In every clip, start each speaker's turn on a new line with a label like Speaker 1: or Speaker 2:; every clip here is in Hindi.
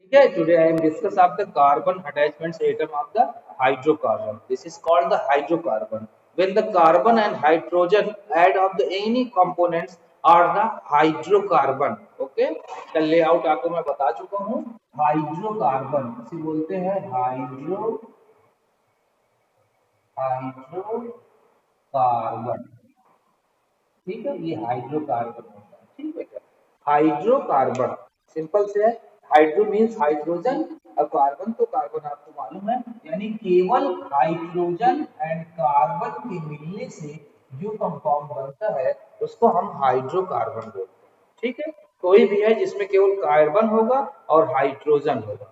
Speaker 1: ठीक है, today I am discuss of the carbon attachments atom of the hydrocarbon. This is called the hydrocarbon. When the carbon and hydrogen add of the any components are the hydrocarbon. Okay, the layout आपको मैं बता चुका हूँ. हाइड्रोकार्बन इसे बोलते हैं हाइड्रोकार्बन. ठीक है, ये हाइड्रोकार्बन होता है. ठीक है, हाइड्रोकार्बन सिंपल से है. हाइड्रो मीन्स हाइड्रोजन और कार्बन तो कार्बन आपको मालूम है, यानी केवल हाइड्रोजन एंड कार्बन के मिलने से जो कंपाउंड बनता है उसको हम हाइड्रोकार्बन बोलते हैं. ठीक है, कोई भी है जिसमें केवल कार्बन होगा और हाइड्रोजन होगा.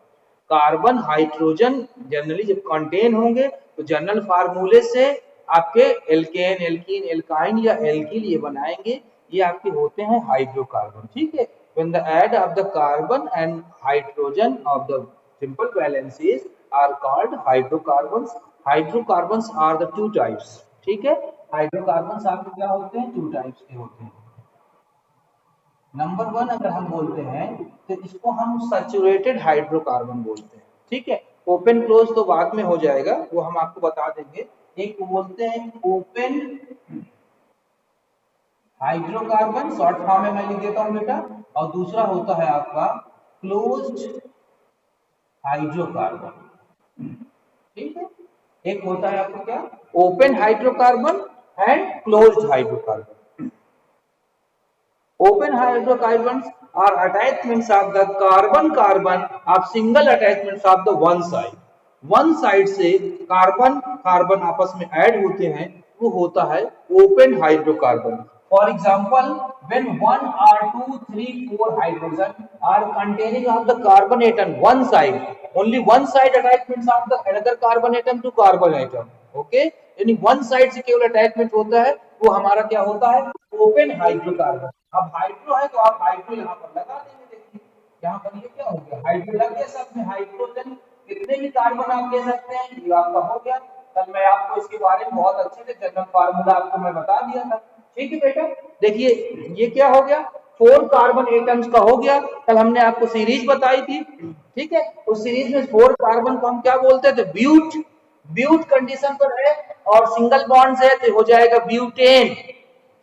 Speaker 1: कार्बन हाइड्रोजन जनरली जब कंटेन होंगे तो जनरल फार्मूले से आपके एल्केन एल्कीन एल्काइन या एल्किल ये बनाएंगे, ये आपके होते हैं हाइड्रोकार्बन. ठीक है, when the add of the carbon and hydrogen of the simple valencies are called hydrocarbons. Hydrocarbons are the two types. ठीक है, हाइड्रोकार्बन आपके क्या होते हैं, टू टाइप्स के होते हैं. नंबर वन अगर हम बोलते हैं तो इसको हम सैचुरेटेड हाइड्रोकार्बन बोलते हैं. ठीक है, ओपन क्लोज तो बाद में हो जाएगा, वो हम आपको बता देंगे. एक बोलते हैं ओपन हाइड्रोकार्बन, शॉर्ट फॉर्म में मैं लिख देता हूं बेटा, और दूसरा होता है आपका क्लोज्ड हाइड्रोकार्बन. ठीक है, एक होता है आपको क्या, open hydrocarbon and closed hydrocarbon. Open hydrocarbons are attachments of the carbon of single attachments of the one side. One side से कार्बन आपस में ऐड होते हैं, वो होता है open hydrocarbon. For example, when 1 or 2, 3, 4 hydrogen are containing of the carbon atom one side, only one side attachments of the another carbon atom to carbon atom. Okay, यानी one side से केवल attachment होता है, वो हमारा क्या होता है, open hydrocarbon. अब हाइड्रो है तो आप हाइड्रो यहाँ पर लगा देंगे. देखिए यहाँ पर ये क्या हो गया, हाइड्रो लग गया. सब में हाइड्रोजन कितने भी कार्बन आप ले सकते हैं, ये आपका हो गया. कल मैं आपको इसके बारे में बहुत अच्छे से जनरल फार्मूला आपको मैं बता दिया था. ठीक है बेटा, देखिए ये क्या हो गया, 4 कार्बन एटम्स का हो गया. कल हमने आपको सीरीज बताई थी. ठीक है, उस सीरीज में 4 कार्बन को हम क्या बोलते थे, ब्यूट. ब्यूट कंडीशन पर है और सिंगल बॉन्ड है तो हो जाएगा ब्यूटेन.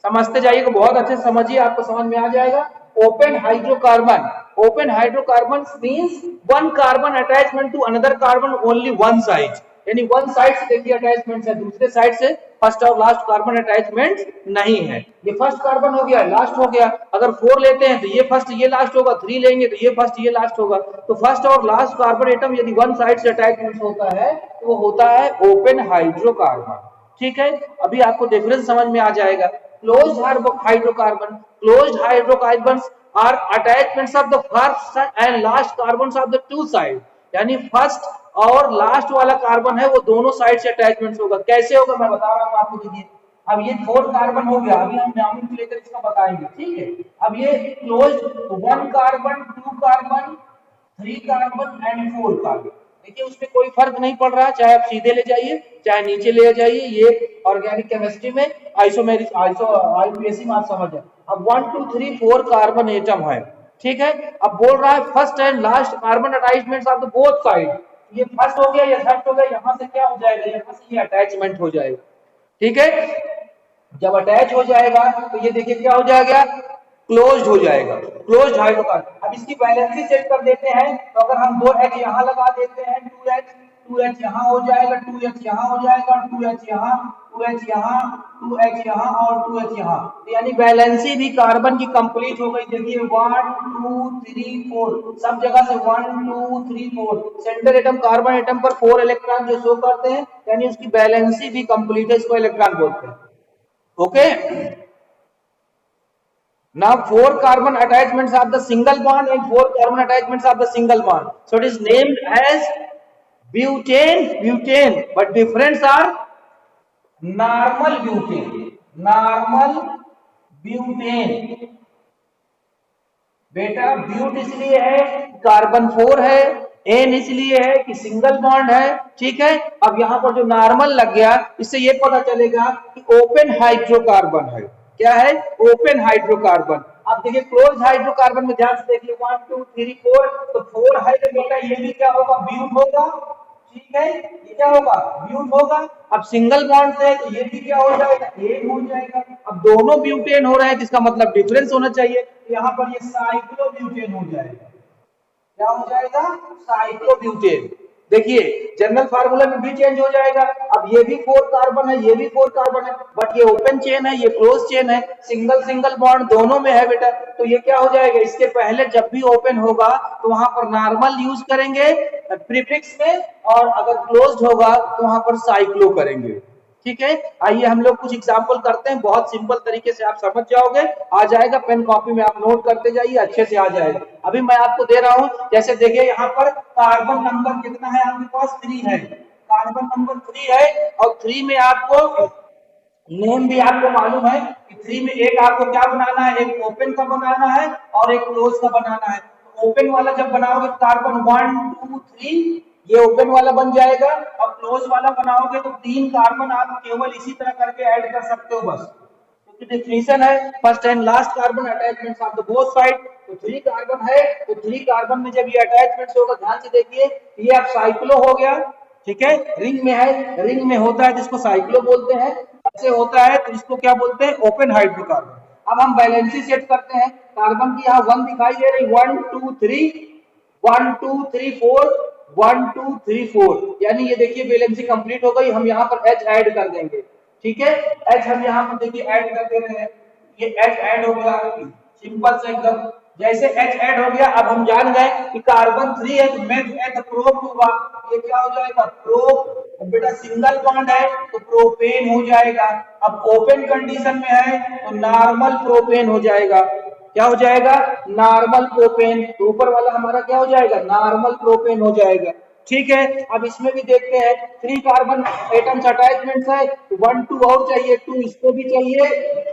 Speaker 1: समझते जाइएगा, बहुत अच्छे से समझिए, आपको समझ में आ जाएगा. Open hydrocarbon, open hydrocarbon means one carbon attachment to another carbon only one side, यानी वन साइड से देखिए अटैचमेंट है, दूसरे साइड से फर्स्ट और लास्ट कार्बन अटैचमेंट नहीं है. ये फर्स्ट कार्बन हो गया, लास्ट हो गया. अगर 4 लेते हैं तो ये फर्स्ट ये लास्ट होगा, 3 लेंगे तो ये फर्स्ट ये लास्ट होगा. तो फर्स्ट और लास्ट कार्बन एटम यदि वन साइड से अटैचमेंट होता है तो वो होता है ओपन हाइड्रोकार्बन. ठीक है, अभी आपको डिफरेंस समझ में आ जाएगा. Closed hydrocarbon, closed hydrocarbons are attachments of the first and last carbons of the two side. यानी फर्स्ट और लास्ट वाला कार्बन है वो दोनों साइड से अटैचमेंट होगा. कैसे होगा मैं बता रहा हूँ आपको. देखिए अब ये 4 कार्बन हो गया, अभी हम नाम लेकर इसका बताएंगे. ठीक है, अब ये closed 1 carbon 2 carbon 3 carbon and 4 carbon. देखिए उसमें कोई फर्क नहीं पड़ रहा, चाहे आप सीधे ले जाइए चाहे नीचे ले जाइए. ये ऑर्गेनिक केमिस्ट्री में आइसोमेरिक आईपीएसी में आप समझ जाए. अब 1 2 3 4 कार्बन एटम है. ठीक है, अब बोल रहा है first and last carbon attachments of the both side. ये फर्स्ट हो गया, ये फर्स्ट हो गया, यहाँ से क्या हो जाएगा, यहाँ से ये अटैचमेंट हो जाएगा. ठीक है, जब अटैच हो जाएगा तो ये देखिए क्या हो जाएगा, क्लोज्ड हो जाएगा, क्लोज्ड हाइड्रोकार्बन. अब इसकी वैलेंसी सेट कर देते हैं, तो अगर हम 2H यहाँ लगा देते हैं, 2H यहाँ हो जाएगा, 2H यहाँ हो जाएगा, 2H यहाँ, 2H यहाँ, 2H यहाँ और 2H यहाँ. तो यानी वैलेंसी भी कार्बन की कंप्लीट हो गई. देखिए 1 2 3 4 सब जगह से 1 2 3 4 सेंटर एटम कार्बन एटम पर 4 इलेक्ट्रॉन जो शो करते हैं, यानी उसकी वैलेंसी भी कंप्लीट है, इसको इलेक्ट्रॉन बोलते हैं. Okay, now 4 carbon attachments of the single bond and 4 carbon attachments of the single bond, so it is named as butane, but difference are normal butane. बेटा ब्यूट इसलिए है कार्बन 4 है, एन इसलिए है कि सिंगल बॉन्ड है. ठीक है, अब यहाँ पर जो नॉर्मल लग गया, इससे ये पता चलेगा कि ओपन हाइड्रोकार्बन है. क्या है, ओपन हाइड्रोकार्बन. अब देखिए क्लोज हाइड्रोकार्बन में ध्यान से देखिए 1 2 3 4, तो 4 है तो बेटा ये भी क्या होगा, ब्यूट होगा। ठीक है, ये क्या होगा, ब्यूट होगा। अब सिंगल बॉन्ड से तो ये भी क्या हो जाएगा, एन हो जाएगा। अब दोनों ब्यूटेन हो रहे हैं जिसका मतलब डिफरेंस होना चाहिए, तो यहाँ पर ये साइक्लोब्यूटेन हो जाएगा। क्या हो जाएगा, साइक्लोब्यूटेन। देखिए जनरल फार्मूला में भी चेंज हो जाएगा। अब ये भी 4 कार्बन है, ये भी 4 कार्बन है, बट ये ओपन चेन है, ये क्लोज चेन है, सिंगल सिंगल बॉन्ड दोनों में है बेटा। तो ये क्या हो जाएगा, इसके पहले जब भी ओपन होगा तो वहां पर नॉर्मल यूज करेंगे प्रीफिक्स में, और अगर क्लोज्ड होगा तो वहां पर साइक्लो करेंगे। ठीक है, आइए हम लोग कुछ एग्जाम्पल करते हैं, बहुत सिंपल तरीके से आप समझ जाओगे, आ जाएगा। पेन कॉपी में आप नोट करते जाइए, अच्छे से आ जाएगा। अभी मैं आपको दे रहा हूं, जैसे देखिए यहाँ पर कार्बन नंबर कितना है आपके पास, 3 है, कार्बन नंबर 3 है, और 3 में आपको नेम भी आपको मालूम है कि 3 में एक आपको क्या बनाना है, एक ओपन का बनाना है और एक क्लोज का बनाना है। ओपन वाला जब बनाओगे कार्बन 1 2 3 ये ओपन वाला बन जाएगा, और क्लोज वाला बनाओगे तो 3 कार्बन आप केवल इसी तरह करके ऐड कर सकते हो बस, क्योंकि डेफिनेशन है first and last carbon attachments of the both side. तो 3 कार्बन है, तो 3 कार्बन में जब ये अटैचमेंट्स होगा, ध्यान से देखिए, ये अब साइक्लो हो गया। ठीक है, रिंग में है, रिंग में होता है जिसको साइक्लो बोलते हैं, ऐसे होता है तो इसको क्या बोलते हैं, ओपन हाइड्रोकार्बन। अब हम बैलेंसी सेट करते हैं, कार्बन की यहाँ 1 दिखाई दे रही, 1 2 3 1 2 3 4 1 2 3 4, यानी ये देखिए बैलेंसी कंप्लीट हो गई। हम यहाँ पर H ऐड कर देंगे। ठीक है, H हम यहाँ पर देखिए ऐड कर दे रहे हैं, ये H ऐड हो गया, सिंपल से एकदम। जैसे H ऐड हो गया, अब हम जान गए कि कार्बन 3 है तो मेथ है तो प्रोप होगा, ये क्या हो जाएगा, प्रोप। बेटा सिंगल बॉन्ड है तो प्रोपेन हो जाएगा। अब ओपन कंडीशन में है तो नॉर्मल प्रोपेन हो जाएगा। क्या हो जाएगा, नॉर्मल प्रोपेन। तो ऊपर वाला हमारा क्या हो जाएगा, नॉर्मल प्रोपेन हो जाएगा। ठीक है, अब इसमें भी देखते हैं, 3 कार्बन एटम्स अटैचमेंट्स है, 1 2 और चाहिए, 2 इसको भी चाहिए,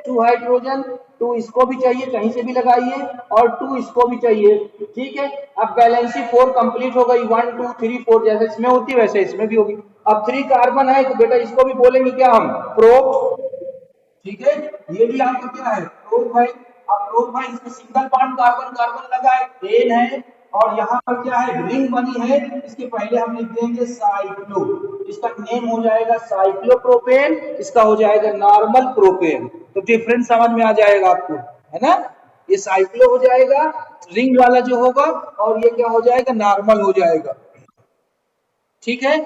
Speaker 1: 2 हाइड्रोजन, 2 इसको भी चाहिए, कहीं से भी लगाइए, और 2 इसको भी चाहिए। ठीक है, अब बैलेंसी 4 कंप्लीट हो गई, 1 2 3 4 जैसे इसमें होती है वैसे इसमें भी होगी। अब 3 कार्बन है तो बेटा इसको भी बोलेंगे क्या हम, प्रोप। ठीक है, ये भी आपका क्या है, प्रोप है। अब प्रोप है, इसमें सिंगल बॉन्ड कार्बन कार्बन लगा है, चेन है, और यहाँ पर क्या है, रिंग बनी है, इसके पहले हम लिख देंगे साइक्लो, इसका नेम हो जाएगा साइक्लोप्रोपेन, इसका हो जाएगा नॉर्मल प्रोपेन। तो डिफरेंस समझ में आ जाएगा आपको, है ना, ये साइक्लो हो जाएगा रिंग वाला जो होगा, और ये क्या हो जाएगा, नॉर्मल हो जाएगा। ठीक है,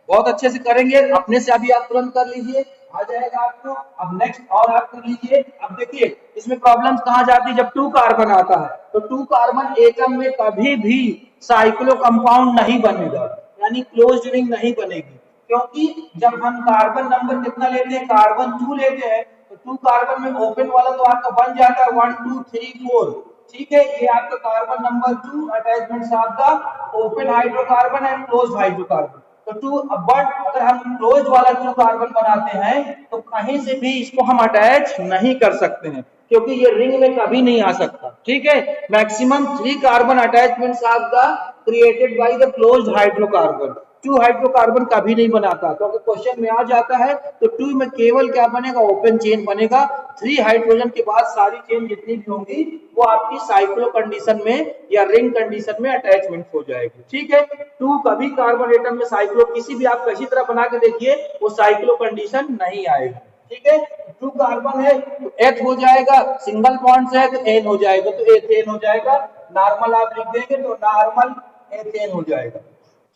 Speaker 1: बहुत अच्छे से करेंगे, अपने से अभी आप तुरंत कर लीजिए, आ जाएगा आपको। अब नेक्स्ट और आप कर लीजिए। अब देखिए इसमें प्रॉब्लम्स कहाँ जाती है, जब 2 कार्बन आता है तो 2 कार्बन एटम में कभी भी साइक्लो कंपाउंड नहीं बनेगा, यानी क्लोज्ड रिंग नहीं बनेगी, क्योंकि जब हम कार्बन नंबर कितना लेते हैं, कार्बन 2 लेते हैं, तो 2 कार्बन में ओपन वाला तो आपका बन जाता है 1 2 3 4। ठीक है, ये आपका कार्बन नंबर 2 अटैचमेंट्स आपका open hydrocarbon and closed hydrocarbon. तो 2, बट अगर हम क्लोज वाला 2 कार्बन बनाते हैं तो कहीं से भी इसको हम अटैच नहीं कर सकते हैं, क्योंकि ये रिंग में कभी नहीं आ सकता। ठीक है, maximum 3 carbon attachments are the created by the closed hydrocarbon, 2 hydrocarbon कभी नहीं बनाता। तो अगर क्वेश्चन में आ जाता है तो 2 में केवल क्या बनेगा, ओपन चेन बनेगा। 3 हाइड्रोजन के बाद सारी चेन जितनी भी होंगी वो आपकी साइक्लो कंडीशन में या रिंग कंडीशन में अटैचमेंट हो जाएगी। ठीक है, 2 कभी कार्बन एटम में साइक्लो किसी भी आप किसी तरह बना के देखिए वो साइक्लो कंडीशन नहीं आएगी। ठीक है, 2 कार्बन है तो एथ हो जाएगा, सिंगल बॉन्ड से है तो एन हो जाएगा, तो एथेन हो जाएगा। नॉर्मल आप लिख देंगे तो नॉर्मल एथेन हो जाएगा।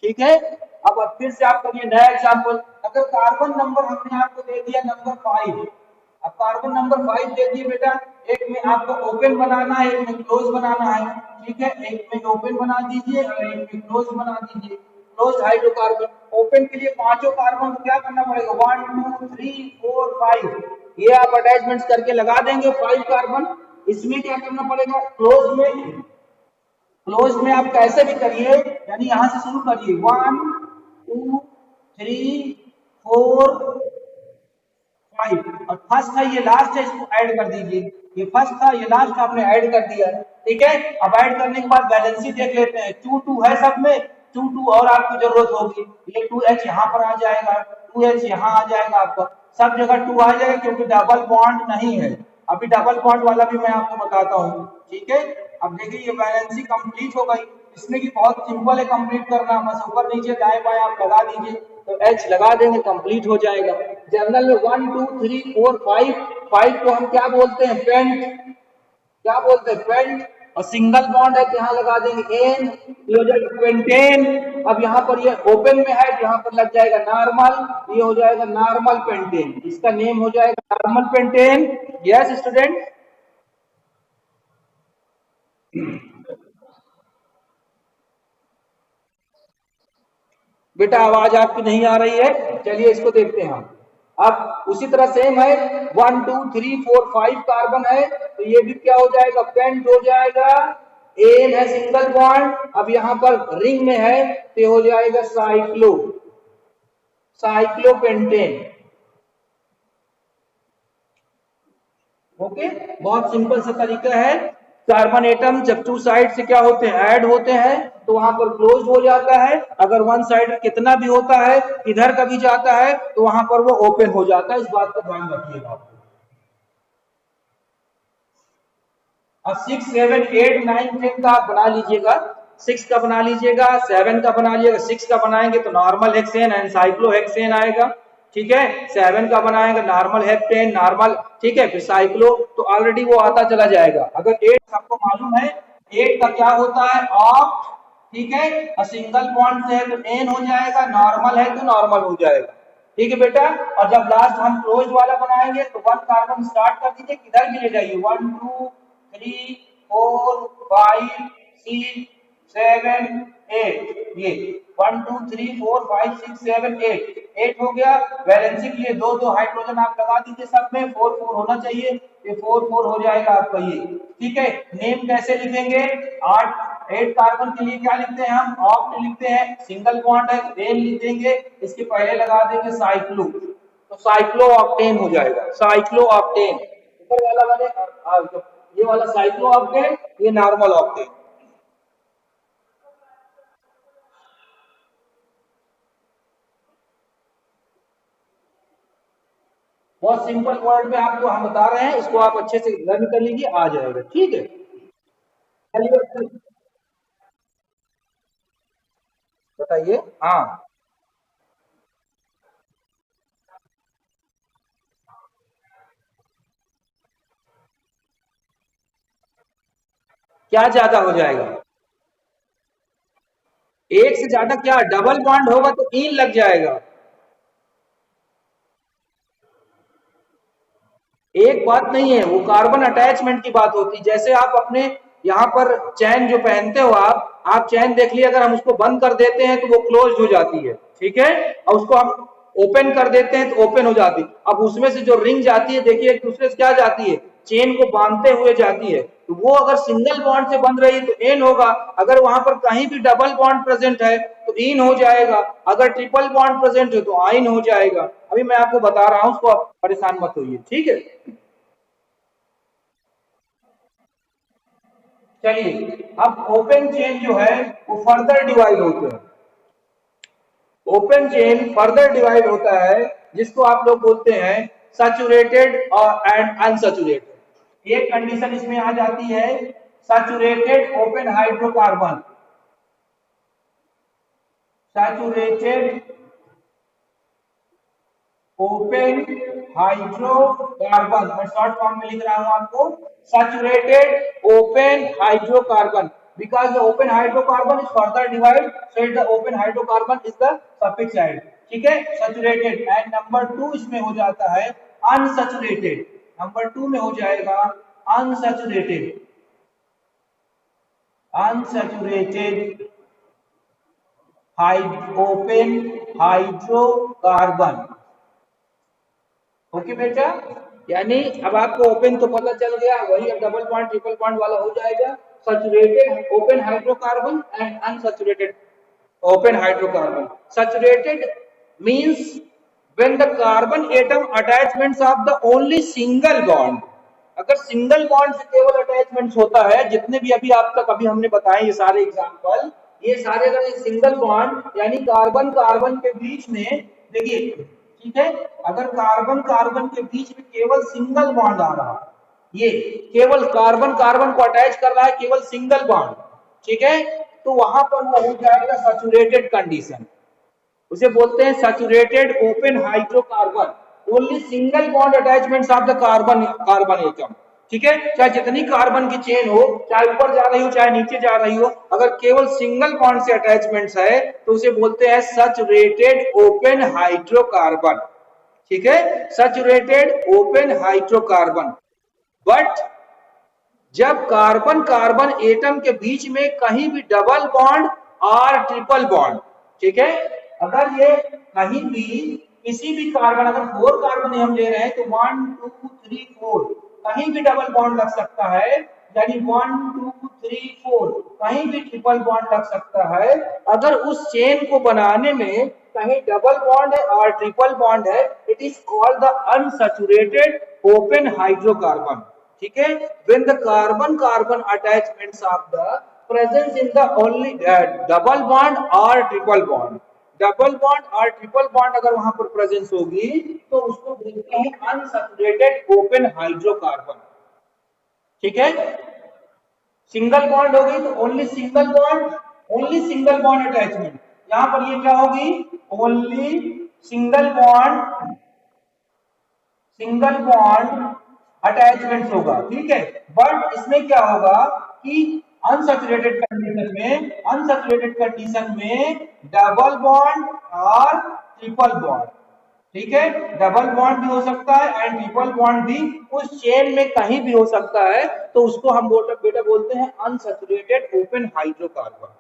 Speaker 1: ठीक है, अब फिर से आप करिए नया एग्जांपल। अगर कार्बन नंबर हमने आपको दे दिया नंबर 5, अब कार्बन नंबर 5 दे दिए बेटा, एक में आपको ओपन बनाना है, एक में क्लोज बनाना है। ठीक है, एक में ओपन बना दीजिए और एक में क्लोज बना दीजिए, क्लोज हाइड्रोकार्बन। ओपन के लिए पांचों कार्बन को क्या करना पड़ेगा, 1 2 3 4 5, ये आप अटैचमेंट्स करके लगा देंगे 5 कार्बन। इसमें क्या करना पड़ेगा, क्लोज में, क्लोज में आप कैसे भी करिए, यानी यहां से शुरू करिए 1 2 3 4 5, और फर्स्ट है ये लास्ट है, इसको ऐड कर दीजिए। ये फर्स्ट था ये लास्ट आपने ऐड कर दिया। ठीक है, अब ऐड करने के बाद बैलेंसी देख लेते हैं, 2 2 है सब में, 2 2 और आपको जरूरत होगी, ये 2H यहाँ पर आ जाएगा, 2H यहाँ आ जाएगा, आपका सब जगह 2 आ जाएगा क्योंकि डबल बॉन्ड नहीं है। अभी डबल बॉन्ड वाला भी मैं आपको बताता हूँ, ठीक है। अब देखिए ये वैलेंसी कंप्लीट हो गई, इसमें की बहुत सिंपल है कंप्लीट करना, बस ऊपर नीचे दाएं बाएं आप लगा दीजिए, तो एच लगा देंगे कंप्लीट हो जाएगा। जनरल में 1 2 3 4 5, 5 को हम क्या बोलते हैं, पेंट, क्या बोलते हैं, पेंट। और सिंगल बॉन्ड है तो यहाँ लगा देंगे एन, ये हो जाएगा पेंटेन। अब यहाँ पर ये ओपन में है तो यहाँ पर लग जाएगा नॉर्मल, ये हो जाएगा नॉर्मल पेंटेन, इसका नेम हो जाएगा नॉर्मल पेंटेन। Yes student. बेटा आवाज आपकी नहीं आ रही है, चलिए इसको देखते हैं हम। अब उसी तरह सेम है, 1 2 3 4 5 कार्बन है तो ये भी क्या हो जाएगा, पेंट हो जाएगा। एन है सिंगल बॉन्ड, अब यहाँ पर रिंग में है तो ये हो जाएगा साइक्लो, साइक्लोपेंटेन। ओके, बहुत सिंपल सा तरीका है। कार्बन एटम जब टू साइड से क्या होते हैं, ऐड होते हैं तो वहां पर क्लोज हो जाता है। अगर वन साइड कितना भी होता है, इधर का भी जाता है तो वहां पर वो ओपन हो जाता है, इस बात का ध्यान रखिएगा आप। अब 6 7 8 9 10 का आप बना लीजिएगा, 6 का बना लीजिएगा, 7 का बना लीजिएगा। 6 का बनाएंगे तो नॉर्मल हेक्सेन एंड साइक्लोहेक्सेन आएगा, ठीक है। 7 का बनाएंगे नॉर्मल हेक्टेन, नॉर्मल, ठीक है। फिर साइक्लो, तो ऑलरेडी वो आता चला जाएगा। अगर 8 आपको मालूम है, 8 का क्या होता है, ऑक्ट, ठीक है। और सिंगल बॉन्ड से है तो एन हो जाएगा, नॉर्मल है तो नॉर्मल हो जाएगा, ठीक है बेटा। और जब लास्ट हम क्लोज वाला बनाएंगे तो 1 कार्बन स्टार्ट कर दीजिए, किधर भी ले जाइए, 1 2 3 4 5 6 7 8, ये 1 2 3 4 5 6 7 8, 8 हो गया। वैलेंसी के लिए दो दो हाइड्रोजन आप लगा दीजिए, सब में 4 4 होना चाहिए, ये 4 4 हो जाएगा आपका ये, ठीक है। नेम कैसे लिखेंगे, 8 कार्बन के लिए क्या लिखते हैं हम, ऑक्ट लिखते हैं, सिंगल बॉन्ड है एन लिख देंगे, इसके पहले लगा देंगे साइक्लो, तो साइक्लो ऑक्टेन हो जाएगा, साइक्लो ऑक्टेन। ऊपर वाला वाले ये वाला साइक्लो ऑक्टेन, ये नॉर्मल ऑक्टेन। बहुत सिंपल वर्ड में आपको हम बता रहे हैं, इसको आप अच्छे से लर्न कर लीजिए, आ जाएगा, ठीक है। चलिए बताइए। हाँ, क्या ज्यादा हो जाएगा, एक से ज्यादा क्या, डबल बॉन्ड होगा तो इन लग जाएगा। एक बात नहीं है, वो कार्बन अटैचमेंट की बात होती है। जैसे आप अपने यहाँ पर चैन जो पहनते हो आप चैन देख लिए, अगर हम उसको बंद कर देते हैं तो वो क्लोज हो जाती है, ठीक है। और उसको हम ओपन कर देते हैं तो ओपन हो जाती है। अब उसमें से जो रिंग जाती है, देखिए एक दूसरे से क्या जाती है, चेन को बांधते हुए जाती है, तो वो अगर सिंगल बॉन्ड से बंध रही है तो एन होगा। अगर वहां पर कहीं भी डबल बॉन्ड प्रेजेंट है तो इन हो जाएगा, अगर ट्रिपल बॉन्ड प्रेजेंट है तो आइन हो जाएगा। अभी मैं आपको बता रहा हूं, उसको आप परेशान मत होइए, ठीक है। चलिए, अब ओपन चेन जो है वो फर्दर डिवाइड होते हैं। ओपन चेन फर्दर डिवाइड होता है, जिसको आप लोग बोलते हैं सैचुरेटेड और एंड अनसैचुरेटेड। एक कंडीशन इसमें आ जाती है, saturated open hydrocarbon, saturated open hydrocarbon, मैं शॉर्ट फॉर्म में लिख रहा हूं आपको, saturated open hydrocarbon, because the open hydrocarbon is further divided, so the open hydrocarbon is the suffix added, ठीक है। सैचुरेटेड एंड नंबर 2 इसमें हो जाता है अनसैचुरेटेड, नंबर 2 में हो जाएगा unsaturated, unsaturated open hydrocarbon. Okay बेटा, यानी अब आपको ओपन तो पता चल गया, वही अब डबल बॉन्ड ट्रिपल बॉन्ड वाला हो जाएगा, saturated open hydrocarbon and unsaturated open hydrocarbon. Saturated means when the carbon atom attachments of the only single bond, अगर सिंगल बॉन्ड से केवल अटैचमेंट्स होता है, जितने भी अभी आप तक अभी हमने बताए ये सारे एग्जांपल, ये सारे अगर सिंगल बॉन्ड यानी कार्बन कार्बन के बीच में, देखिए ठीक है, अगर कार्बन कार्बन के बीच में केवल सिंगल बॉन्ड आ रहा, ये केवल कार्बन कार्बन को अटैच कर रहा है, केवल सिंगल बॉन्ड, ठीक है, तो वहां पर वो हो जाएगा सैचुरेटेड कंडीशन, उसे बोलते हैं saturated open hydrocarbon, only single bond attachments of the carbon carbon atom, ठीक है, चाहे जितनी कार्बन की चेन हो, चाहे ऊपर जा रही हो चाहे नीचे जा रही हो, अगर केवल सिंगल बॉन्ड से अटैचमेंट्स है तो उसे बोलते हैं सैचुरेटेड ओपन हाइड्रोकार्बन, ठीक है, सैचुरेटेड ओपन हाइड्रोकार्बन। बट जब कार्बन कार्बन एटम के बीच में कहीं भी डबल बॉन्ड और ट्रिपल बॉन्ड, ठीक है, अगर ये कहीं भी किसी भी कार्बन, अगर 4 कार्बन हम ले रहे हैं तो 1 2 3 4 कहीं भी डबल बॉन्ड लग सकता है, यानी 1 2 3 4 कहीं भी ट्रिपल बॉन्ड लग सकता है, अगर उस चेन को बनाने में कहीं डबल बॉन्ड है और ट्रिपल बॉन्ड है, it is called the unsaturated open hydrocarbon, ठीक है, when the carbon carbon attachments of the presence in the only double bond or triple bond, double bond और ट्रिपल बॉन्ड अगर वहां पर प्रेजेंस होगी तो उसको बोलते हैं अनसैचुरेटेड ओपन हाइड्रोकार्बन, ठीक है, सिंगल बॉन्ड होगी तो ओनली सिंगल बॉन्ड अटैचमेंट, यहां पर ये क्या होगी, ओनली सिंगल बॉन्ड अटैचमेंट होगा, ठीक है, बट इसमें क्या होगा कि अनसैचुरेटेड कंडीशन में डबल बॉन्ड और ट्रिपल बॉन्ड, ठीक है, डबल बॉन्ड भी हो सकता है एंड ट्रिपल बॉन्ड भी उस चेन में कहीं भी हो सकता है, तो उसको हम बेटा बोलते हैं अनसैचुरेटेड ओपन हाइड्रोकार्बन।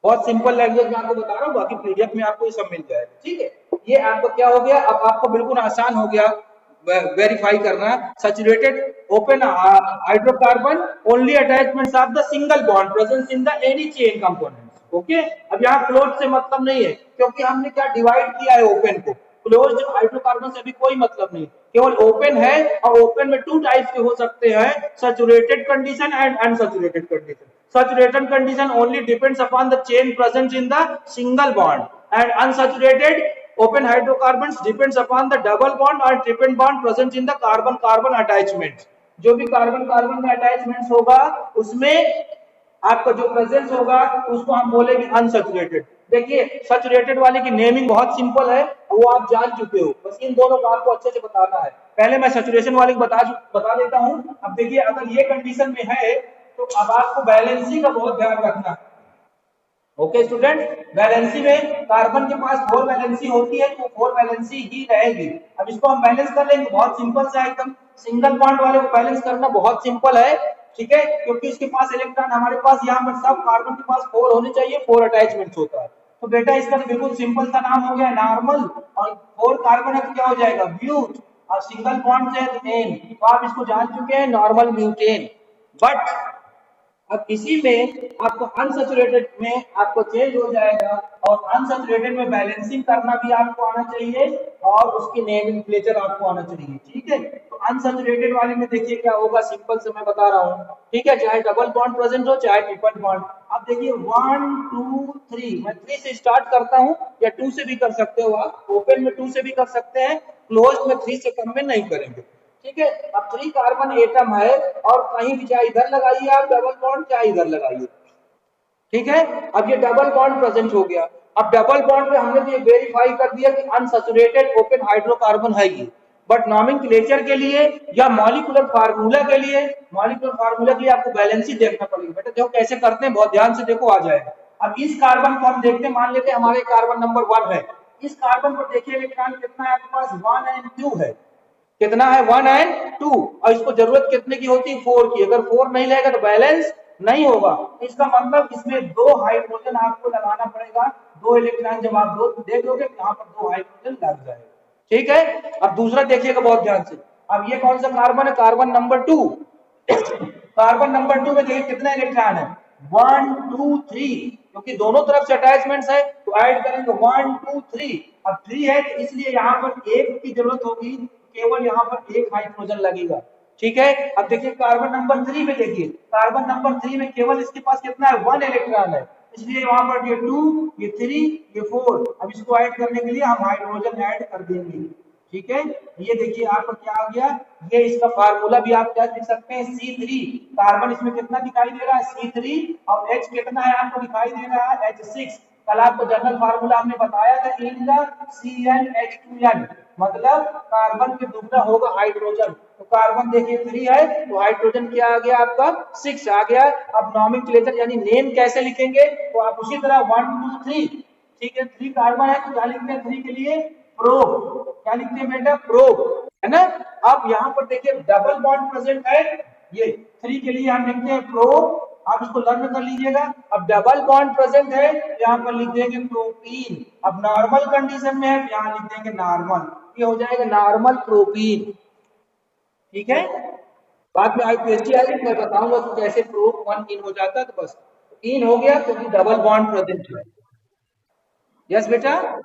Speaker 1: बहुत सिंपल लैंग्वेज में आपको बता रहा हूँ, बाकी पीडीएफ में आपको ये सब मिल जाएगा, ठीक है, ये आपको क्या हो गया, अब आपको बिल्कुल आसान हो गया वेरीफाई करना, saturated open hydrocarbon only attachments of the single bond presence in the any chain components, okay. अब यहाँ क्लोज से मतलब नहीं है, क्योंकि हमने क्या डिवाइड किया है ओपन को, क्लोज्ड हाइड्रोकार्बन से भी कोई मतलब नहीं, केवल ओपन है, और ओपन में 2 टाइप्स के हो सकते हैं, saturated condition and unsaturated condition. Saturated condition only depends upon the chain present in the single bond, and unsaturated open hydrocarbons depends upon the double bond or triple bond present in the carbon carbon attachment। जो भी कार्बन कार्बन में अटैचमेंट्स होगा उसमें आपका जो प्रेजेंस होगा उसको हम बोलेंगे अनसैचुरेटेड। देखिए सैचुरेटेड वाले की नेमिंग बहुत सिंपल है, वो आप जान चुके हो, बस इन दोनों को आपको अच्छे से बताना है। पहले मैं सैचुरेशन वाले को बता देता हूँ। अब देखिए अगर ये कंडीशन में है तो अब आपको बैलेंसी का बहुत ध्यान रखना है। ओके स्टूडेंट, वैलेंसी में कार्बन के पास 4 वैलेंसी होती है तो 4 वैलेंसी ही रहेगी। अब इसको हम बैलेंस कर लेंगे, बहुत सिंपल सा एकदम, सिंगल बॉन्ड वाले को बैलेंस करना बहुत सिंपल है, ठीक है, क्योंकि इसके पास इलेक्ट्रॉन, हमारे पास यहाँ पर सब कार्बन के पास 4 होने चाहिए, 4 अटैचमेंट्स होता है, तो बेटा इसका तो बिल्कुल सिंपल सा नाम हो गया नॉर्मल, और 4 कार्बन है तो क्या हो जाएगा ब्यूट, और सिंगल बॉन्ड से एन, तो आप इसको जान चुके हैं नॉर्मल ब्यूटेन। बट अब इसी में आपको अनसैचुरेटेड में आपको चेंज हो जाएगा, और अनसैचुरेटेड में बैलेंसिंग करना भी आपको आना चाहिए और उसकी नेमनोमेंक्लेचर आपको आना चाहिए, ठीक है। तो अनसैचुरेटेड वाले में देखिए क्या होगा, सिंपल से मैं बता रहा हूँ, ठीक है, चाहे डबल बॉन्ड प्रेजेंट हो चाहे ट्रिपल बॉन्ड। अब देखिए 1 2 3, मैं 3 से स्टार्ट करता हूँ, या 2 से भी कर सकते हो आप, ओपन में 2 से भी कर सकते हैं, क्लोज में 3 से कम में नहीं करेंगे, ठीक है। अब 3 कार्बन एटम है और कहीं भी चाहे इधर लगाइए आप डबल बॉन्ड चाहे इधर लगाइए, ठीक है। अब ये डबल बॉन्ड प्रेजेंट हो गया। अब डबल बॉन्ड पे हमने तो ये वेरीफाई कर दिया कि अनसैचुरेटेड ओपन हाइड्रोकार्बन है ये, बट नॉमेनक्लेचर के लिए या मॉलिक्यूलर फार्मूला के लिए, आपको बैलेंसी देखना पड़ेगा। बेटा देखो कैसे करते हैं, बहुत ध्यान से देखो, आ जाएगा। अब इस कार्बन को हम देखते हैं, मान लेते हैं हमारे कार्बन नंबर 1 है, इस कार्बन पर देखिए इलेक्ट्रॉन कितना है आपके पास, 1 एंड 2 है, कितना है 1 एंड 2, और इसको जरूरत कितने की होती है 4 की, अगर 4 नहीं लगेगा तो बैलेंस नहीं होगा, इसका मतलब इसमें 2 हाइड्रोजन आपको लगाना पड़ेगा, 2 इलेक्ट्रॉन जब आप 2 देख लोगे यहाँ पर 2 हाइड्रोजन लग जाएगा, ठीक है। अब दूसरा देखिएगा बहुत ध्यान से, अब ये कौन सा कार्बन है, कार्बन नंबर 2, कार्बन नंबर 2 में देखिए कितने इलेक्ट्रॉन है, 1 2 3, क्योंकि दोनों तरफ से अटैचमेंट्स है तो ऐड करेंगे 1 2 3, अब 3 है तो इसलिए यहाँ पर एक की जरूरत होगी, केवल यहाँ पर एक हाइड्रोजन लगेगा, ठीक है। अब देखिए कार्बन नंबर 3 में, देखिए कार्बन नंबर 3 में केवल इसके पास कितना है, 1 इलेक्ट्रॉन है, इसलिए वहां पर ये 2 ये 3 ये 4, अब इसको ऐड करने के लिए हम हाइड्रोजन ऐड कर देंगे, ठीक है, ये देखिए आपका क्या आ गया, ये इसका फार्मूला भी आप क्या लिख सकते हैं, C3 कार्बन इसमें कितना दिखाई दे रहा है C3 और H कितना है आपको दिखाई दे रहा है H6। कल आपको जनरल फार्मूला हमने बताया था इन द CnH2n, मतलब कार्बन के दुगना होगा हाइड्रोजन, तो कार्बन देखिए 3 है तो हाइड्रोजन क्या आ गया आपका 6 आ गया। अब नॉमेनक्लेचर यानी नेम कैसे लिखेंगे, तो आप उसी तरह 1 2 3, ठीक है 3 कार्बन है तो क्या लिखते हैं 3 के लिए प्रोब, क्या लिखते हैं बेटा प्रोब, है ना। अब यहाँ पर देखिए डबल बॉन्ड प्रेजेंट है, ये 3 के लिए हम लिखते हैं प्रोब, आप इसको लर्न कर लीजिएगा। अब डबल बॉन्ड प्रेजेंट है यहाँ पर लिख देंगे प्रोपीन, अब नॉर्मल कंडीशन में है यहाँ लिख देंगे नॉर्मल, ये हो जाएगा नॉर्मल प्रोपीन, ठीक है। बाद में आईपीएचडी आएगी मैं बताऊंगा कि कैसे प्रोप 1 इन हो जाता है, तो बस इन हो गया क्योंकि डबल बॉन्ड प्रेजेंट है। यस बेटा,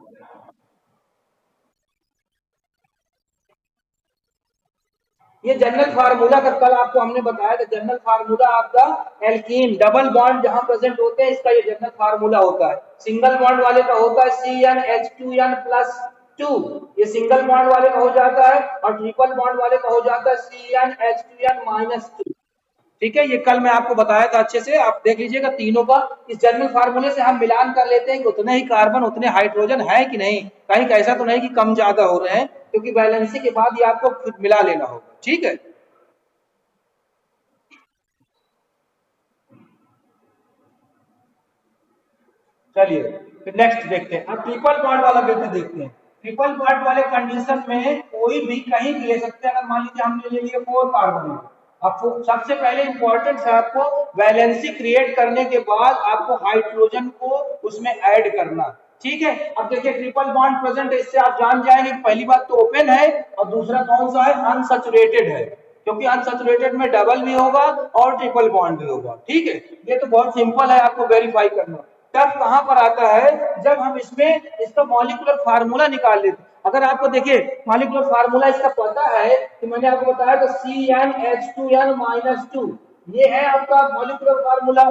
Speaker 1: ये जनरल फार्मूला का कल आपको हमने बताया था, जनरल फार्मूला आपका एल्कीन डबल बॉन्ड जहां प्रेजेंट होते हैं इसका ये जनरल फार्मूला होता है। सिंगल बॉन्ड वाले का होता है CnH2n+2, ये सिंगल बॉन्ड वाले का हो जाता है, और ट्रिपल बॉन्ड वाले का हो जाता है CnH2n-2। ठीक है, ये कल मैं आपको बताया था अच्छे से, आप देख लीजिएगा तीनों का इस जनरल फार्मूले से हम मिलान कर लेते हैं कि उतने ही कार्बन उतने हाइड्रोजन है कि नहीं, कहीं ऐसा तो नहीं कि कम ज्यादा हो रहे हैं, क्योंकि बैलेंसिंग के बाद ये आपको खुद मिला लेना होगा, ठीक है। चलिए फिर नेक्स्ट देखते हैं, अब ट्रिपल बॉन्ड वाला बेटा देखते हैं। ट्रिपल बॉन्ड वाले कंडीशन में कोई भी कहीं भी ले सकते हैं, अगर मान लीजिए हमने ले लिए 4 कार्बन, आपको सबसे पहले इंपॉर्टेंट है आपको वैलेंसी क्रिएट करने के बाद आपको हाइड्रोजन को उसमें ऐड करना, ठीक है। अब देखिए ट्रिपल बॉन्ड प्रेजेंट है, इससे आप जान जाएंगे कि पहली बात तो ओपन है और दूसरा कौन सा है अनसैचुरेटेड है, क्योंकि अनसैचुरेटेड में डबल भी होगा और ट्रिपल बॉन्ड भी होगा, ठीक है। ये तो बहुत सिंपल है आपको वेरीफाई करना। तब कहां पर आता है, जब हम इसमें इसका मॉलिक्यूलर फार्मूला निकाल लेते हैं। अगर आपको देखिए मॉलिक्यूलर फार्मूला इसका पता है कि मैंने आपको बताया था CnH2n-2, ये है आपका मॉलिक्यूलर फार्मूला,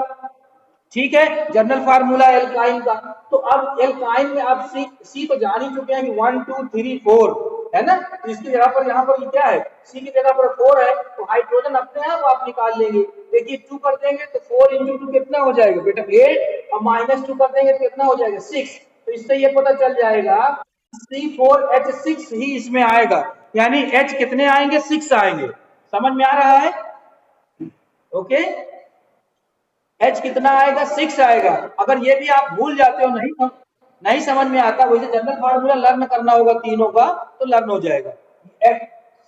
Speaker 1: ठीक है, जनरल फार्मूला एल्काइन का। तो अब एल्काइन में आप सी तो जान ही चुके हैं कि 1 2 3 4 है ना, तो इसकी जगह पर यहाँ पर क्या है, सी की जगह पर 4 है, तो हाइड्रोजन अपने आप निकाल लेंगे। देखिए 2 कर देंगे तो 4 इंटू 2 कितना हो जाएगा बेटा 8, और -2 कर देंगे तो कितना हो जाएगा 6, तो इससे ये पता चल जाएगा C4H6 ही इसमें आएगा, यानी H कितने आएंगे 6 आएंगे, समझ में आ रहा है, ओके। एच कितना आएगा 6 आएगा। अगर ये भी आप भूल जाते हो, नहीं समझ में आता, वैसे जनरल फार्मूला लर्न करना होगा तीनों का, तो लर्न हो जाएगा।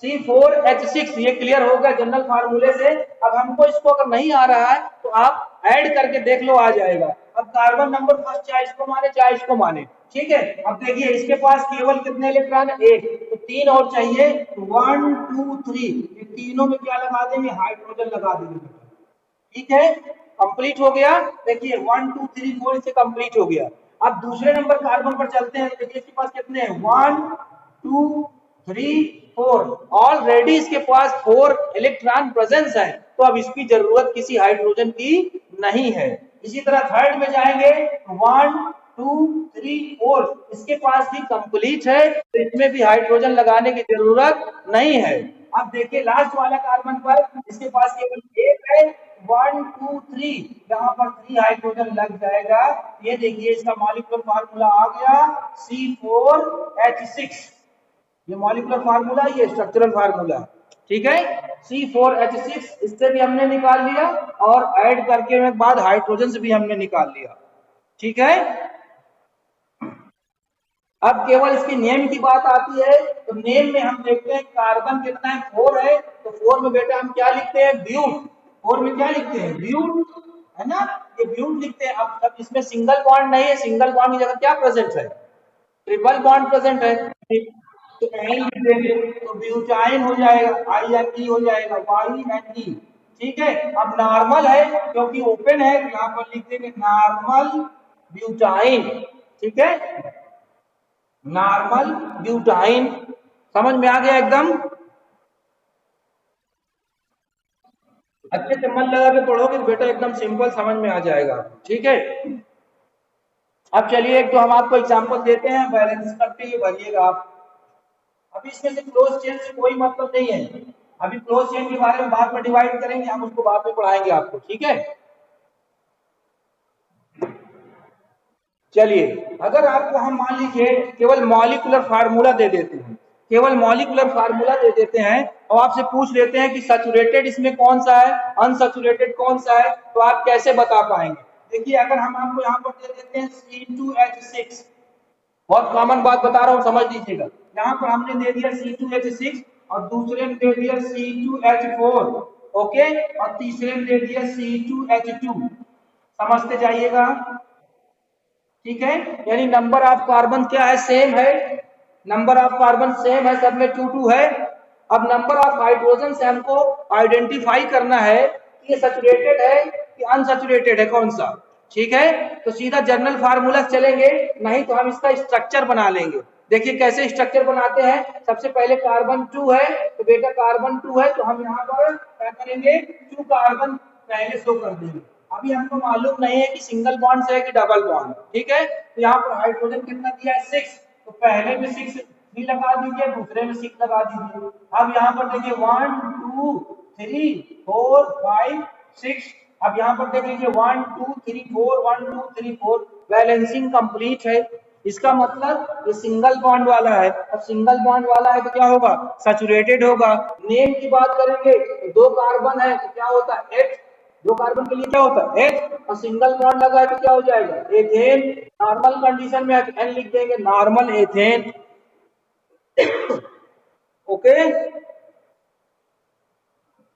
Speaker 1: C4H6 ये क्लियर हो गया जनरल फार्मूले से। अब हमको इसको अगर नहीं आ रहा है तो आप ऐड करके देख लो, आ जाएगा। अब कार्बन नंबर फर्स्ट चाहे इसको माने चाहे इसको माने, ठीक है। अब देखिए इसके पास केवल कितने इलेक्ट्रॉन है, एक, तो 3 और चाहिए, 1 2 3, ये तीनों में क्या लगा देंगे हाइड्रोजन लगा देंगे, ठीक है, कंप्लीट हो गया। देखिए 1 2 3 4 से कंप्लीट हो गया। अब दूसरे नंबर कार्बन पर चलते हैं, देखिए इसके पास कितने हैं 1 2 3 4, ऑलरेडी इसके पास 4 इलेक्ट्रॉन प्रेजेंस है, तो अब इसकी जरूरत किसी हाइड्रोजन की नहीं है। इसी तरह थर्ड में जाएंगे, 1 2 3 4, इसके पास भी कंप्लीट है, तो इसमें भी हाइड्रोजन लगाने की जरूरत नहीं है। अब देखिए लास्ट वाला कार्बन पर इसके पास केवल एक है, 1 2 3, यहाँ पर 3 हाइड्रोजन लग जाएगा। ये देखिए इसका मॉलिक्यूलर फार्मूला आ गया C4H6, ये मॉलिक्यूलर फार्मूला, ये स्ट्रक्चरल फार्मूला, ठीक है। C4H6 इससे भी हमने निकाल लिया, और ऐड करके बाद हाइड्रोजन से भी हमने निकाल लिया, ठीक है। अब केवल इसकी नेम की बात आती है, तो नेम में हम देखते हैं कार्बन कितना है 4 है, तो 4 में बेटा हम क्या लिखते हैं ब्यूट, 4 में क्या लिखते हैं ब्यूट, है ना, ये ब्यूट लिखते हैं। अब इसमें सिंगल बॉन्ड नहीं है, सिंगल बॉन्ड की जगह क्या प्रेजेंट है, ट्रिपल बॉन्ड प्रेजेंट है, तो एन लिख देंगे तो ब्यूटाइन हो जाएगा, आई एन ई हो जाएगा, वाई एन ई, ठीक है। अब नॉर्मल है क्योंकि ओपन है, तो यहाँ पर लिख देंगे नॉर्मल ब्यूटाइन, ठीक है, नॉर्मल ब्यूटाइन। समझ में आ गया एकदम, अच्छे से मन लगा के पढ़ोगे तो बेटा एकदम सिंपल समझ में आ जाएगा, ठीक है। अब चलिए एक तो हम आपको एग्जांपल देते हैं, बैलेंस करके ये भरिएगा आप। अभी इसमें से क्लोज चेन से कोई मतलब नहीं है। अभी क्लोज चेन के बारे में बाद में डिवाइड करेंगे, हम उसको बाद में पढ़ाएंगे आपको, ठीक है। चलिए, अगर आपको हम मान लीजिए केवल मॉलिक्यूलर फार्मूला दे देते हैं, केवल मॉलिक्यूलर फार्मूला दे देते हैं और आपसे पूछ लेते हैं कि सैचुरेटेड इसमें कौन सा है, अनसैचुरेटेड कौन सा है, तो आप कैसे बता पाएंगे। देखिए, अगर हम आपको यहाँ पर दे देते हैं C2H6, बहुत कॉमन बात बता रहा हूँ, समझ लीजिएगा। यहाँ पर हमने दे दिया C2H6 और दूसरे में दे दिया C2H4, ओके, और तीसरे में दे दिया C2H2, समझते जाइएगा, ठीक है। यानी नंबर ऑफ कार्बन क्या है, सेम है, नंबर ऑफ कार्बन सेम है, सब में 2 है। अब नंबर ऑफ हाइड्रोजन से हमको आइडेंटिफाई करना है कि ये सैचुरेटेड है कि अनसैचुरेटेड है, कौन सा, ठीक है। तो सीधा जनरल फार्मूला चलेंगे, नहीं तो हम इसका स्ट्रक्चर बना लेंगे। देखिए कैसे स्ट्रक्चर बनाते हैं। सबसे पहले कार्बन 2 है, तो बेटा कार्बन 2 है, तो हम यहाँ पर क्या करेंगे, 2 कार्बन पहले शो कर देंगे। अभी हमको मालूम नहीं है कि सिंगल बॉन्ड से है कि डबल बॉन्ड, ठीक है। तो यहाँ पर हाइड्रोजन कितना दिया है, 6, तो पहले में 6 भी लगा दीजिए, दूसरे में 6 लगा दीजिए। अब यहाँ पर देखिए 1 2 3 4 5 6, अब यहाँ पर देख लीजिए 1 2 3 4 1 2 3 4, बैलेंसिंग कंप्लीट है। इसका मतलब ये सिंगल बॉन्ड वाला है, अब सिंगल बॉन्ड वाला है तो क्या होगा, सैचुरेटेड होगा। नेम की बात करेंगे तो 2 कार्बन है तो क्या होता है, H, 2 कार्बन के लिए क्या होता है, H, और सिंगल बॉन्ड लगा है तो क्या हो जाएगा, एथेन। नॉर्मल कंडीशन में एन लिख देंगे, normal ethane, okay.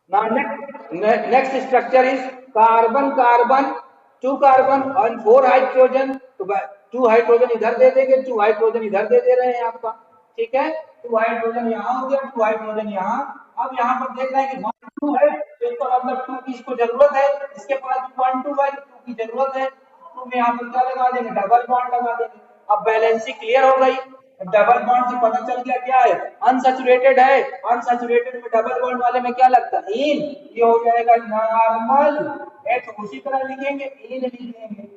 Speaker 1: Now next structure is carbon carbon, 2 carbon और 4 हाइड्रोजन, तो 2 हाइड्रोजन इधर दे देंगे, 2 हाइड्रोजन इधर दे दे रहे हैं आपका, ठीक है। 2 हाइड्रोजन यहाँ हो गया, 2 हाइड्रोजन यहाँ। अब यहाँ पर देख रहे हैं कि 1 2 है, तो इसका मतलब 2 की इसको जरूरत है, इसके पास 1 2 है, 2 की जरूरत है, 2 में यहाँ पर क्या लगा देंगे, डबल बॉन्ड लगा देंगे। अब बैलेंसिंग क्लियर हो गई। डबल बॉन्ड से पता चल गया क्या है, अनसैचुरेटेड है, अनसैचुरेटेड में डबल बॉन्ड वाले में क्या लगता है, इन, ये हो जाएगा नॉर्मल एथ, उसी तरह लिखेंगे, इन लिखेंगे,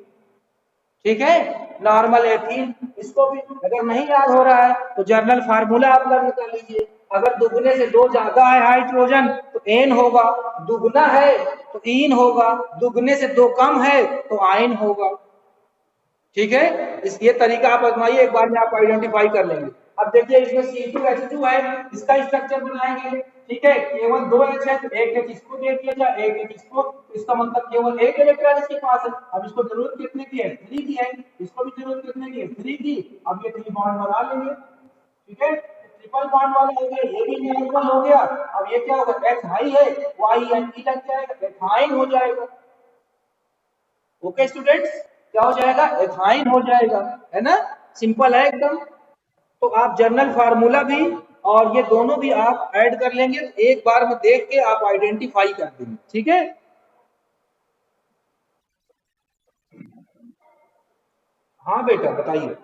Speaker 1: ठीक है, नॉर्मल एथीन। इसको भी अगर नहीं याद हो रहा है तो जर्नल फार्मूला आप लर्न कर लीजिए। अगर दुगने से 2 ज्यादा है हाइड्रोजन तो एन होगा, दुगना है तो इन होगा, दुगने से 2 कम है तो आयन होगा, ठीक है। इस ये तरीका आप आजमाइए, एक बार में आप आइडेंटिफाई कर लेंगे। अब देखिए इसमें C2H2 है, इसका स्ट्रक्चर बनाएंगे, ठीक है। केवल 2 H है तो एक H इसको दे दिया जाए, एक H इसको, तो इसका मतलब केवल एक इलेक्ट्रॉन इसके पास है। अब इसको जरूरत कितने की है, 3 की है, इसको भी जरूरत कितने की है, 3 की। अब ये 3 बॉन्ड बना लेंगे, ठीक है। ट्रिपल बॉन्ड वाला हो गया, ये भी नॉर्मल हो गया। अब ये क्या होगा, H हाई है, Y एन लग जाएगा, एथाइन हो जाएगा, ओके स्टूडेंट्स, क्या हो जाएगा, एथाइन हो जाएगा, है ना, सिंपल है एकदम। तो आप जर्नल फार्मूला भी और ये दोनों भी आप ऐड कर लेंगे, तो एक बार में देख के आप आइडेंटिफाई कर देंगे, ठीक है। हाँ बेटा बताइए।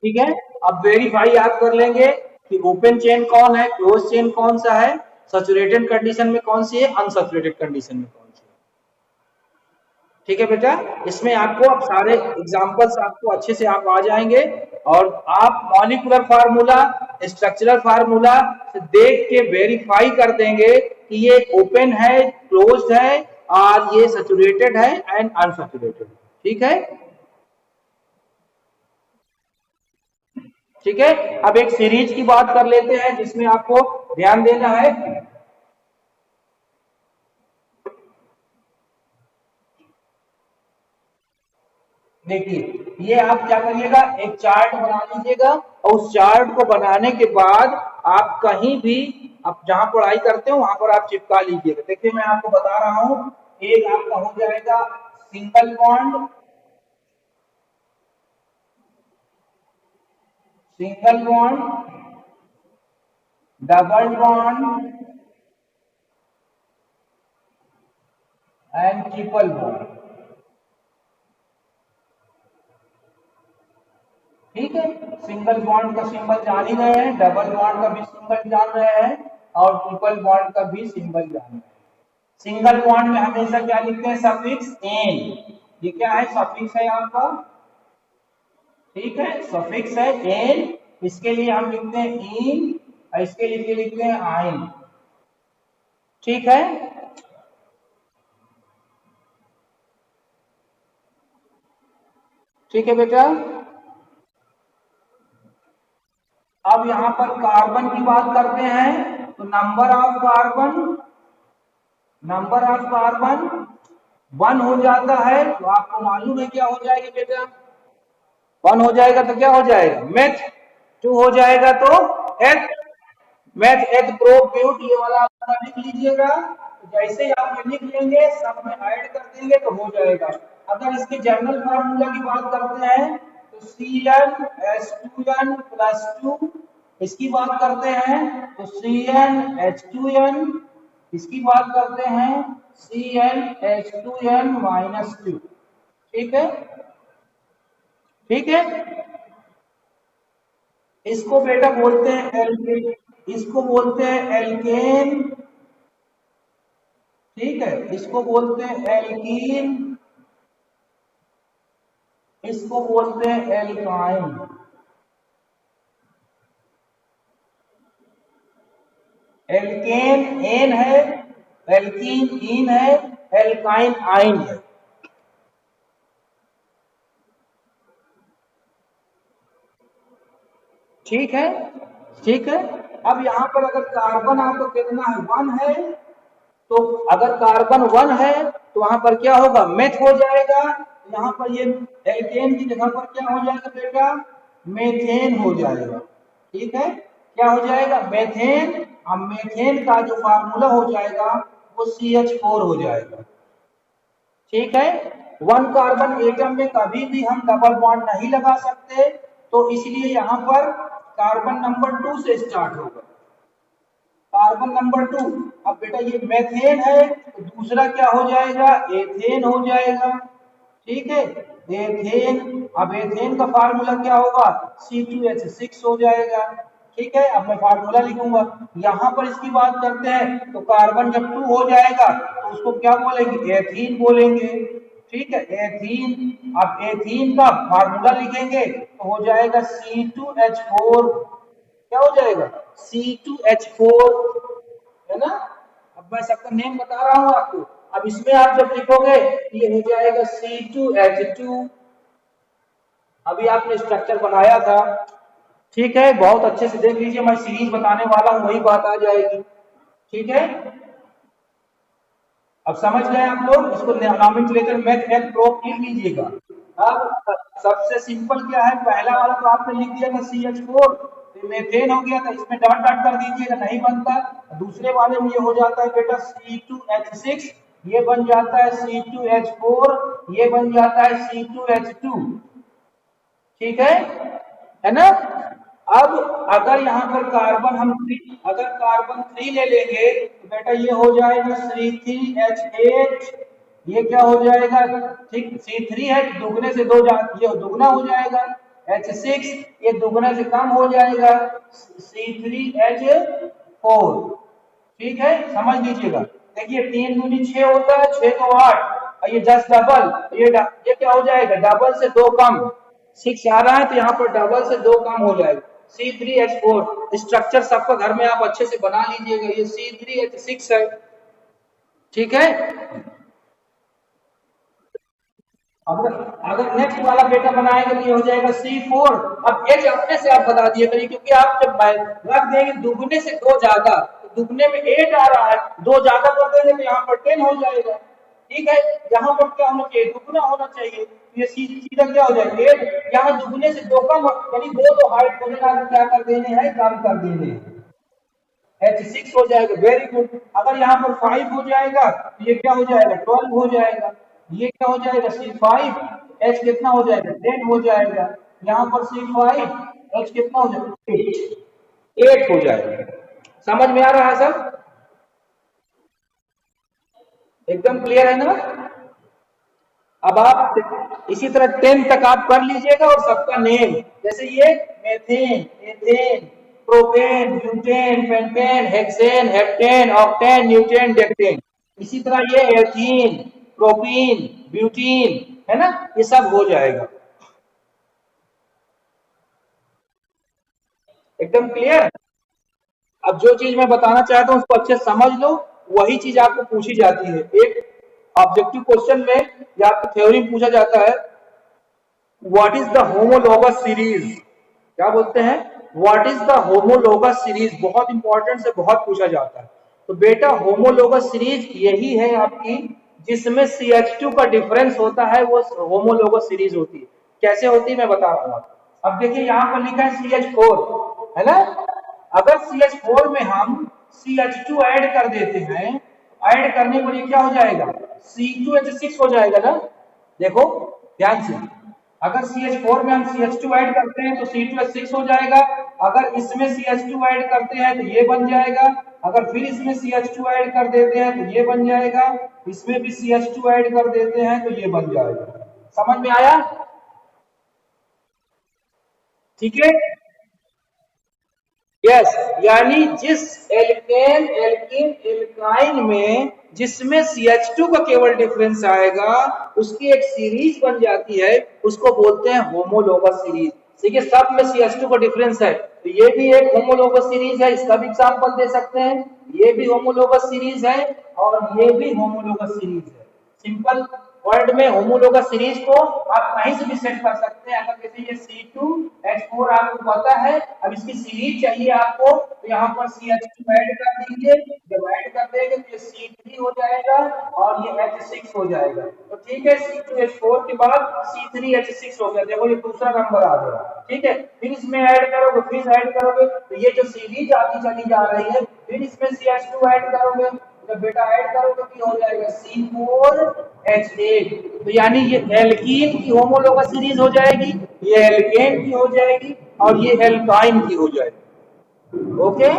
Speaker 1: ठीक है, अब वेरीफाई आप कर लेंगे कि ओपन चेन कौन है, क्लोज चेन कौन सा है, सैचुरेटेड कंडीशन में कौन सी है, अनसैचुरेटेड कंडीशन में कौन सी है, ठीक है बेटा। इसमें आपको अब सारे एग्जांपल्स आपको अच्छे से आप आ जाएंगे और आप मॉलिक्यूलर फार्मूला, स्ट्रक्चरल फार्मूला से देख के वेरीफाई कर देंगे कि ये ओपन है, क्लोज्ड है, और ये सैचुरेटेड है एंड अनसैचुरेटेड, ठीक है। ठीक है, अब एक सीरीज की बात कर लेते हैं जिसमें आपको ध्यान देना है। देखिए, ये आप क्या करिएगा, एक चार्ट बना लीजिएगा और उस चार्ट को बनाने के बाद आप कहीं भी आप जहां पढ़ाई करते हो वहां पर आप चिपका लीजिएगा। देखिए मैं आपको बता रहा हूं, एक आपका हो जाएगा single bond, single bond, double bond and triple bond, ठीक है। सिंगल बॉन्ड का सिंबल जान ही रहे हैं, डबल बॉन्ड का भी सिंबल जान रहे हैं और ट्रिपल बॉन्ड का भी सिंबल जान रहे हैं। सिंगल बॉन्ड में हमेशा क्या लिखते हैं, सफिक्स एन। ये क्या है, सफिक्स है आपका, ठीक है, सफिक्स है एन। इसके लिए हम लिखते हैं इन और इसके लिए लिखते हैं आइन, ठीक है। ठीक है बेटा। अब यहां पर कार्बन की बात करते हैं तो नंबर ऑफ कार्बन 1 हो जाता है, तो आपको मालूम है क्या हो जाएगा बेटा, 1 हो जाएगा तो क्या हो जाएगा, मेथ। 2 हो जाएगा तो एथ, मैथ एथ प्रो ब्यूट, ये वाला आप लिख लीजिएगा। तो जैसे ही आप ये लिख लेंगे सब में ऐड कर देंगे तो हो जाएगा। अगर इसके जनरल फार्मूला की बात करते हैं तो CnH2n प्लस 2, इसकी बात करते हैं तो CnH2n, इसकी बात करते हैं CnH2n माइनस 2, ठीक है, ठीक है। इसको बेटा बोलते हैं एल्केन, इसको बोलते हैं एल्केन, ठीक है, इसको बोलते हैं एल्कीन, इसको बोलते हैं एल्काइन। एल्केन एन है, एल्कीन इन है, एल्काइन आइन है। ठीक है, ठीक है। अब यहां पर अगर कार्बन आपको कितना है, 1 है, तो अगर कार्बन 1 है तो वहां पर क्या होगा, मेथ हो जाएगा। यहाँ पर ये एल्केन की जगह पर क्या हो जाएगा बेटा, मेथेन हो जाएगा, ठीक है। क्या हो जाएगा, मेथेन। अब मेथेन का जो फार्मूला हो जाएगा वो CH4 हो जाएगा, ठीक है। 1 कार्बन एटम में कभी भी हम डबल बॉन्ड नहीं लगा सकते, तो इसलिए यहाँ पर कार्बन नंबर 2 से स्टार्ट होगा, कार्बन नंबर 2। अब बेटा ये मेथेन है तो दूसरा क्या हो जाएगा, एथेन हो जाएगा, ठीक है, एथेन। अब एथेन का फार्मूला क्या होगा, C2H6 हो जाएगा, ठीक है। अब मैं फार्मूला लिखूंगा। यहां पर इसकी बात करते हैं तो कार्बन जब 2 हो जाएगा तो उसको क्या बोलेंगे, एथीन बोलेंगे, ठीक है, एथीन। अब एथीन का फार्मूला लिखेंगे तो हो जाएगा C2H4, क्या हो जाएगा, C2H4, है ना। अब मैं सबका नेम बता रहा हूं आपको। अब इसमें आप जब लिखोगे ये हो जाएगा C2H2। अभी आपने स्ट्रक्चर बनाया था, ठीक है, बहुत अच्छे से देख लीजिए, मैं सीरीज बताने वाला हूं, वही बात आ जाएगी, ठीक है। अब समझ गए आप लोग, इसको नॉमेनक्लेचर मैथ एंड प्रोप लिख लीजिएगा। अब सबसे सिंपल क्या है, पहला वाला तो आपने लिख दिया था CH4, तो मेथेन हो गया था, इसमें डॉट डॉट कर दीजिएगा, नहीं बनता। दूसरे वाले में ये हो जाता है बेटा C2H6, ये बन जाता है C2H4, ये बन जाता है C2H2, ठीक है ना। अब अगर यहाँ पर कार्बन हम अगर कार्बन 3 ले लेंगे तो बेटा ये हो जाएगा C3H8, ये क्या हो जाएगा, ठीक, C3 है तो दुगने से 2 ये दुगना हो जाएगा, H6 ये दुगने से कम हो जाएगा, C3H4, ठीक है, समझ लीजिएगा। देखिए 3 दूनी 6 होता है, 6 को 8, और ये 10 डबल, ये क्या हो जाएगा, डबल से 2 कम, 6 आ रहा है तो यहाँ पर डबल से 2 कम हो जाएगा, C3H4। स्ट्रक्चर सबका घर में आप अच्छे से बना लीजिएगा, ये C3H6 है, ठीक है। अगर अगर नेक्स्ट वाला बेटा बनाएंगे तो ये हो जाएगा C4। अब H अपने से आप बता दिए करिए, क्योंकि आप जब रख देंगे दुगने से 2 ज्यादा, तो दुगने में 8 आ रहा है, 2 ज्यादा कर देंगे तो यहाँ पर 10 हो जाएगा, ठीक है। यहाँ पर क्या होना चाहिए, दुगना होना चाहिए, ये सीधा क्या हो जाएगा 8, यहाँ दुगने से 2 कम, यानी 2 तो हाइट होने का क्या कर देने हैं, कम कर देने हैं, H6 हो जाएगा, वेरी गुड। अगर यहाँ पर 5 हो जाएगा तो ये क्या हो जाएगा, 12 हो जाएगा, ये क्या हो जाएगा C5, H कितना हो जाएगा, 10 हो जाएगा, यहाँ पर C5 H कितना हो जाएगा, 8 हो जाएगा। समझ में आ रहा है सब, एकदम क्लियर है ना। अब आप इसी तरह 10 तक आप कर लीजिएगा और सबका नेम, जैसे ये methane, ethane, propane, butane, pentane, hexane, heptane, octane, न्यूटेन, डेक्टेन, इसी तरह ये एथीन, प्रोपीन, ब्यूटीन, है ना, ये सब हो जाएगा। एकदम क्लियर। अब जो चीज मैं बताना चाहता हूं उसको अच्छे से समझ लो, वही चीज आपको पूछी जाती है। एक ऑब्जेक्टिव क्वेश्चन में या आपको थ्योरी पूछा जाता है, what is the homologous series, क्या बोलते हैं, what is the homologous series, बहुत इंपॉर्टेंट से बहुत पूछा जाता है। तो बेटा होमोलोगस सीरीज यही है आपकी, जिसमें CH2 का डिफरेंस होता है, वो होमोलोगस सीरीज होती है। कैसे होती है मैं बता रहा हूं आपको। अब देखिए यहां पर लिखा है CH4, है ना, अगर CH4 में हम CH2 ऐड कर देते हैं, ऐड करने पर ये क्या हो जाएगा, C2H6 हो जाएगा ना। देखो ध्यान से, अगर CH4 में हम CH2 ऐड करते हैं तो C2H6 हो जाएगा, अगर इसमें CH2 ऐड करते हैं तो ये बन जाएगा, अगर फिर इसमें CH2 ऐड कर देते हैं तो ये बन जाएगा, इसमें भी CH2 ऐड कर देते हैं तो ये बन जाएगा। समझ में आया? ठीक है। यस, यानी जिस एल्केन एल्किन एल्काइन में जिसमें CH2 का केवल डिफरेंस आएगा, उसकी एक सीरीज बन जाती है, उसको बोलते हैं होमोलोगस सीरीज। देखिए सब में CH2 का डिफरेंस है, तो ये भी एक होमोलोगस सीरीज है, इसका भी एग्जांपल दे सकते हैं। ये भी होमोलोगस सीरीज है और ये भी होमोलोगस सीरीज है। सिंपल वर्ड में होमोलोगस सीरीज को आप कहीं से भी सेट कर सकते हैं। अगर जैसे ये C2H4 आपको पता है, अब इसकी सीरीज चाहिए आपको, तो यहाँ पर CH2 ऐड कर दीजिए, जब ऐड कर देंगे तो ये C3 हो जाएगा और ये H6 हो जाएगा। तो ठीक है, C2H4 के बाद C3H6 हो गया, देखो ये दूसरा नंबर आ गया। ठीक है, फिर इसमें ऐड करोगे, फिर ऐड करोगे, तो ये जो सीरीज आती चली जा रही है, फिर इसमें CH2 ऐड करोगे, जब बेटा ऐड करोगे तो हो जाएगा C4H8। तो यानी ये एल्कीन की होमोलोगस सीरीज हो जाएगी, ये एल्केन की हो जाएगी और ये एल्काइन की हो जाएगी। Okay,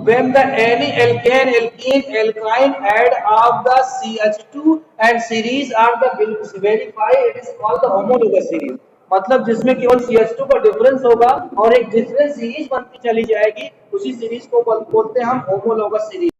Speaker 1: when the any alkane, alkene, alkyne add of the CH2 and series are the verified, it is called the homologous series। मतलब जिसमें केवल CH2 का डिफरेंस होगा और एक डिफरेंस सीरीज बनती चली जाएगी, उसी सीरीज को बोलते हैं हम होमोलोगस सीरीज।